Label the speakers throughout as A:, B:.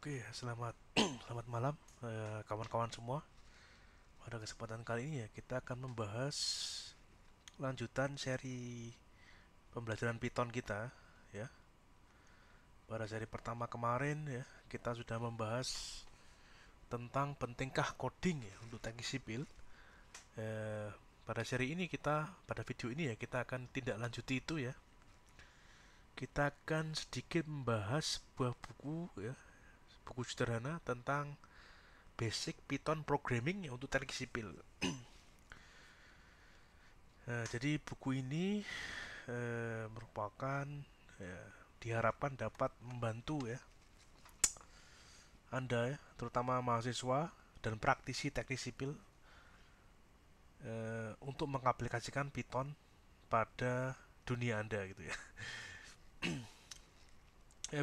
A: Oke, selamat malam kawan-kawan semua. Pada kesempatan kali ini ya kita akan membahas lanjutan seri pembelajaran Python kita ya. Pada seri pertama kemarin ya kita sudah membahas tentang pentingkah coding ya untuk teknik sipil. Eh, pada seri ini pada video ini ya kita akan tindak lanjuti itu ya. Kita akan sedikit membahas sebuah buku ya, buku sederhana tentang basic Python programming ya untuk teknik sipil. Jadi buku ini merupakan ya, diharapkan dapat membantu ya Anda ya, terutama mahasiswa dan praktisi teknik sipil untuk mengaplikasikan Python pada dunia Anda gitu ya.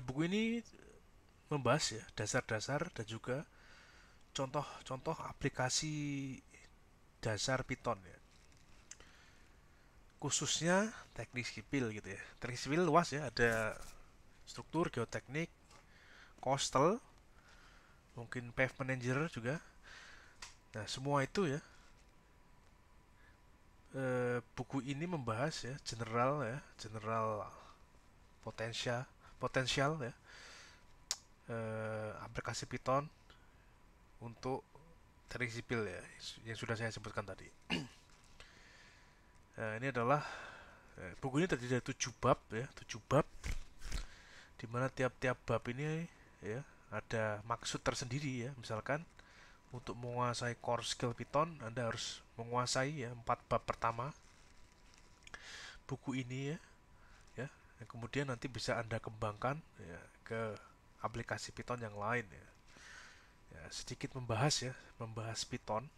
A: Buku ini membahas ya dasar-dasar dan juga contoh-contoh aplikasi dasar Python ya. Khususnya teknik sipil gitu ya. Teknik sipil luas ya, ada struktur, geoteknik, coastal, mungkin pavement engineer juga. Nah, semua itu ya buku ini membahas ya general potensial potensial ya aplikasi Python untuk teknik sipil ya yang sudah saya sebutkan tadi. Nah, ini adalah buku ini terdiri dari 7 bab ya, 7 bab di mana tiap-tiap bab ini ya ada maksud tersendiri ya. Misalkan untuk menguasai core skill Python, Anda harus menguasai ya 4 bab pertama buku ini ya, ya. Yang kemudian nanti bisa Anda kembangkan ya ke aplikasi Python yang lain ya. Ya, sedikit membahas Python.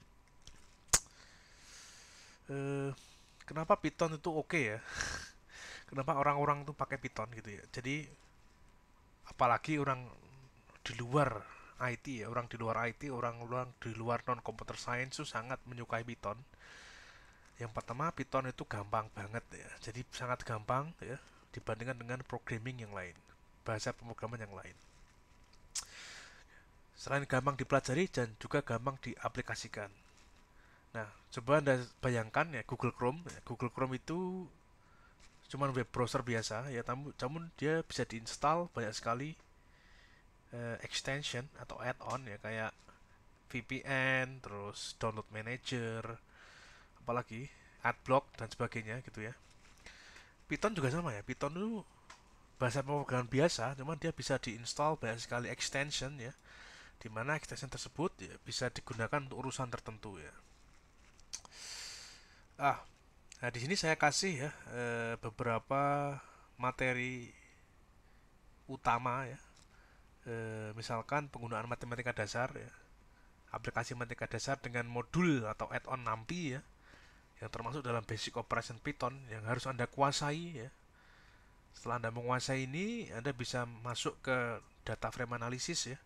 A: Eh, kenapa Python itu oke ya? Kenapa orang-orang tuh pakai Python gitu ya? Jadi apalagi orang di luar IT ya, orang di luar IT, orang-orang di luar non computer science itu sangat menyukai Python. Yang pertama, Python itu gampang banget ya. Jadi sangat gampang ya dibandingkan dengan programming yang lain, bahasa pemrograman yang lain. Selain gampang dipelajari dan juga gampang diaplikasikan. Nah, coba Anda bayangkan ya Google Chrome. Ya, Google Chrome itu cuman web browser biasa ya, namun dia bisa diinstal banyak sekali extension atau add-on ya kayak VPN, terus download manager, apalagi adblock dan sebagainya gitu ya. Python juga sama ya. Python itu bahasa pemrograman biasa, cuman dia bisa diinstal banyak sekali extension ya, di mana extension tersebut ya, bisa digunakan untuk urusan tertentu ya. Ah, nah di sini saya kasih ya beberapa materi utama ya. Misalkan penggunaan matematika dasar ya, aplikasi matematika dasar dengan modul atau add-on NumPy ya, yang termasuk dalam basic operation Python yang harus Anda kuasai ya. Setelah Anda menguasai ini, Anda bisa masuk ke data frame analysis ya.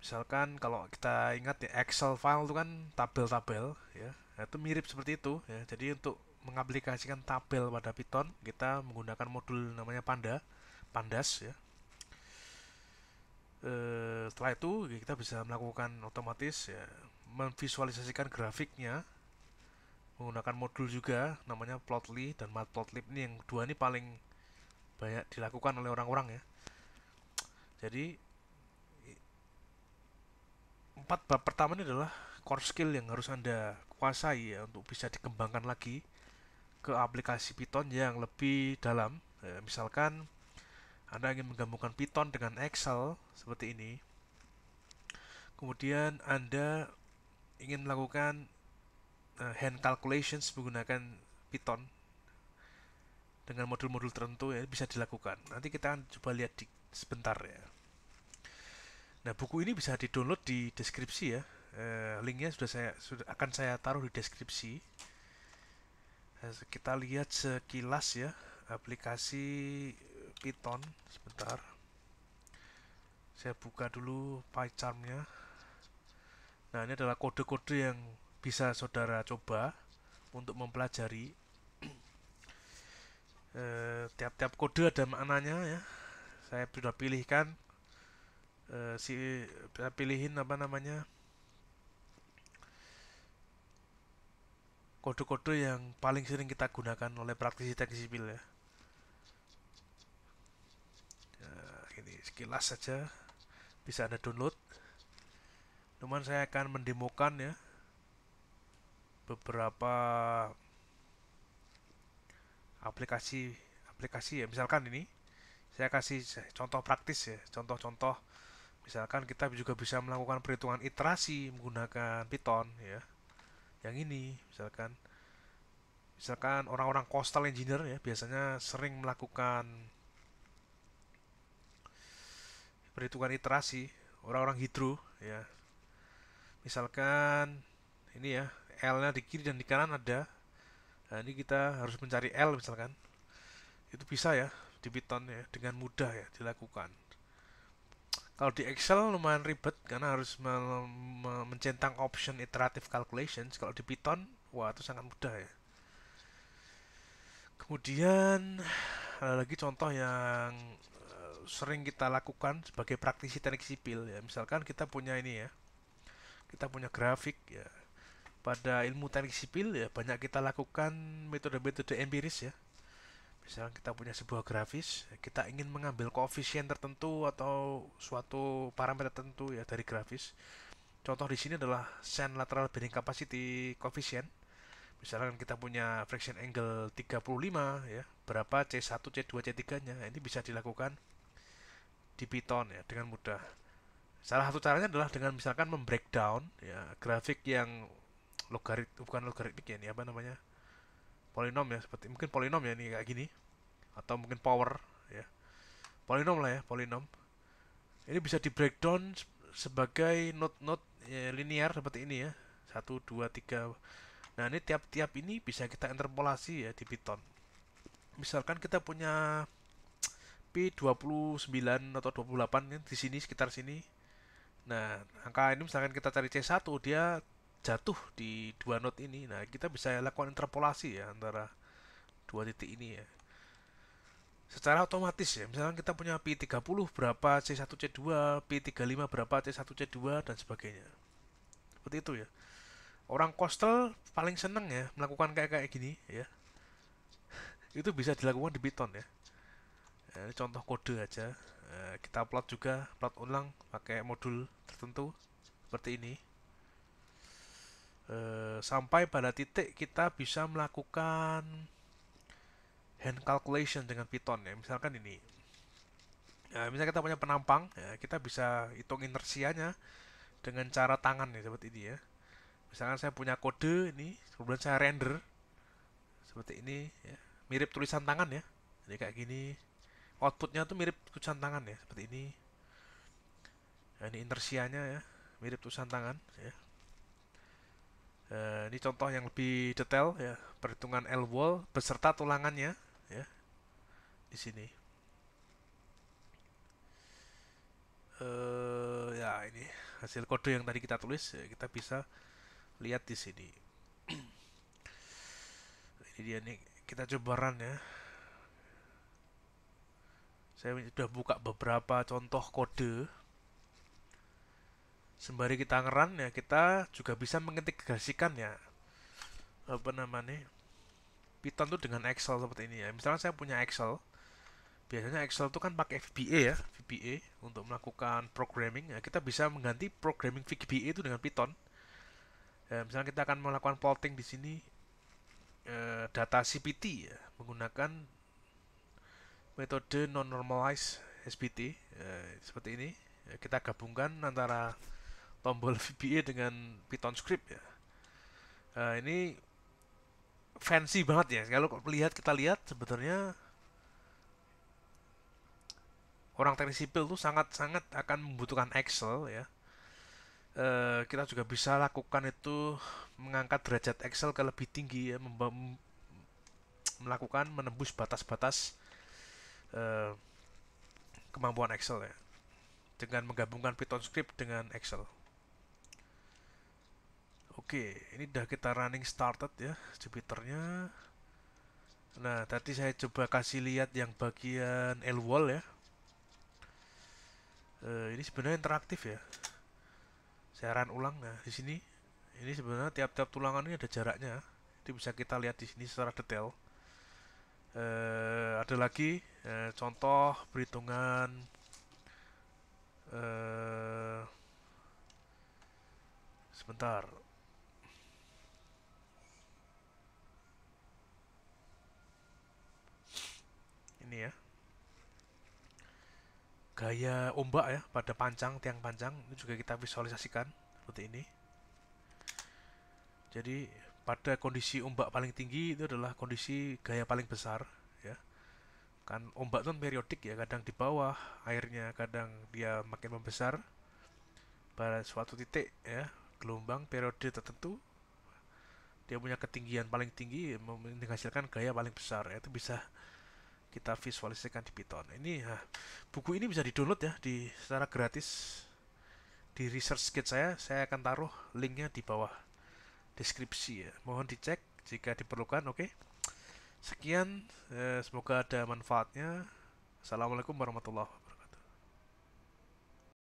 A: Misalkan kalau kita ingat ya Excel file itu kan tabel-tabel ya. Nah, itu mirip seperti itu ya. Jadi untuk mengaplikasikan tabel pada Python, kita menggunakan modul namanya Pandas ya. Setelah itu kita bisa melakukan otomatis ya memvisualisasikan grafiknya menggunakan modul juga namanya Plotly dan Matplotlib. Ini yang dua ini paling banyak dilakukan oleh orang-orang ya. Jadi empat bab pertama ini adalah core skill yang harus Anda kuasai ya untuk bisa dikembangkan lagi ke aplikasi Python yang lebih dalam. Misalkan Anda ingin menggabungkan Python dengan Excel seperti ini. Kemudian Anda ingin melakukan hand calculations menggunakan Python dengan modul-modul tertentu ya bisa dilakukan. Nanti kita akan coba lihat sebentar ya. Nah, buku ini bisa di-download di deskripsi ya. Linknya sudah akan saya taruh di deskripsi. Kita lihat sekilas ya aplikasi Python. Sebentar. Saya buka dulu PyCharm-nya. Nah, ini adalah kode-kode yang bisa saudara coba untuk mempelajari. Tiap-tiap kode ada maknanya ya. Saya sudah pilihkan Kita pilihin apa namanya, kode-kode yang paling sering kita gunakan oleh praktisi teknik sipil ya. Ini sekilas saja bisa Anda download. Cuman saya akan mendemokan ya beberapa aplikasi aplikasi ya. Misalkan ini saya kasih contoh praktis ya, contoh-contoh. Misalkan kita juga bisa melakukan perhitungan iterasi menggunakan Python ya. Yang ini misalkan misalkan orang-orang coastal engineer ya biasanya sering melakukan perhitungan iterasi, orang-orang hidro ya. Misalkan ini ya, L-nya di kiri dan di kanan ada. Nah, ini kita harus mencari L misalkan. Itu bisa ya di Python ya dengan mudah ya dilakukan. Kalau di Excel lumayan ribet karena harus mencentang option iterative calculations. Kalau di Python, wah itu sangat mudah ya. Kemudian ada lagi contoh yang sering kita lakukan sebagai praktisi teknik sipil ya. Misalkan kita punya ini ya, kita punya grafik ya. Pada ilmu teknik sipil ya banyak kita lakukan metode-metode empiris ya. Misalnya kita punya sebuah grafis, kita ingin mengambil koefisien tertentu atau suatu parameter tertentu ya dari grafis. Contoh di sini adalah sen lateral bending capacity coefficient. Misalkan kita punya friction angle 35 ya, berapa C1, C2, C3-nya. Ini bisa dilakukan di Python ya dengan mudah. Salah satu caranya adalah dengan misalkan membreakdown ya grafik yang bukan logaritmik ya, ini apa namanya? Polinom ya, seperti mungkin polinom ya ini kayak gini, atau mungkin power ya, polinom lah ya, polinom. Ini bisa di breakdown sebagai node-node ya, linear seperti ini ya, satu 2 3. Nah ini tiap-tiap ini bisa kita interpolasi ya di Python. Misalkan kita punya P29 atau 28 ya, di sini sekitar sini. Nah angka ini misalkan kita cari C1, dia jatuh di dua node ini. Nah kita bisa lakukan interpolasi ya antara dua titik ini ya secara otomatis ya. Misalkan kita punya P30 berapa C1 C2, P35 berapa C1 C2 dan sebagainya. Seperti itu ya. Orang coastal paling seneng ya melakukan kayak kayak gini ya. Itu bisa dilakukan di Python ya. Ini contoh kode aja. Kita plot juga, plot ulang pakai modul tertentu seperti ini. Sampai pada titik kita bisa melakukan hand calculation dengan Python ya. Misalkan ini. Ya, misalnya kita punya penampang, ya, kita bisa hitung inersianya dengan cara tangan ya seperti ini ya. Misalkan saya punya kode ini, kemudian saya render seperti ini ya. Mirip tulisan tangan ya. Jadi kayak gini. Outputnya tuh mirip tulisan tangan ya, seperti ini. Nah, ini inersianya ya, mirip tulisan tangan ya. Ini contoh yang lebih detail ya, perhitungan L-wall beserta tulangannya ya di sini. Ya ini hasil kode yang tadi kita tulis ya, kita bisa lihat di sini. Ini dia nih, kita coba run ya. Saya sudah buka beberapa contoh kode. Sembari kita ngeran ya, kita juga bisa mengintegrasikan ya apa namanya Python tuh dengan Excel seperti ini ya. Misalnya saya punya Excel, biasanya Excel tuh kan pakai VBA ya, VBA untuk melakukan programming. Ya, kita bisa mengganti programming VBA itu dengan Python. Ya, misalnya kita akan melakukan plotting di sini data CPT ya, menggunakan metode non-normalized SPT seperti ini. Ya, kita gabungkan antara tombol VBA dengan Python script ya. Ini fancy banget ya. Kalau kita lihat sebenarnya orang teknik sipil tuh sangat-sangat akan membutuhkan Excel ya. Kita juga bisa lakukan itu mengangkat derajat Excel ke lebih tinggi ya, melakukan menembus batas-batas uh, kemampuan Excel ya dengan menggabungkan Python script dengan Excel. Oke, ini udah kita running started ya Jupyternya. Nah, tadi saya coba kasih lihat yang bagian L-wall ya. Ini sebenarnya interaktif ya. Saya run ulang. Nah, di sini ini sebenarnya tiap-tiap tulangan ini ada jaraknya. Itu bisa kita lihat di sini secara detail. Ada lagi contoh perhitungan eh, sebentar. Ini ya, gaya ombak ya pada pancang, tiang pancang itu juga kita visualisasikan seperti ini. Jadi pada kondisi ombak paling tinggi itu adalah kondisi gaya paling besar ya. Kan ombak itu kan periodik ya, kadang di bawah airnya, kadang dia makin membesar pada suatu titik ya, gelombang periode tertentu dia punya ketinggian paling tinggi menghasilkan gaya paling besar ya, itu bisa kita visualisasikan di Python. Ini ya, buku ini bisa di-download ya di secara gratis di research kit saya akan taruh linknya di bawah deskripsi ya. Mohon dicek jika diperlukan. Oke. Sekian, semoga ada manfaatnya. Assalamualaikum warahmatullahi wabarakatuh.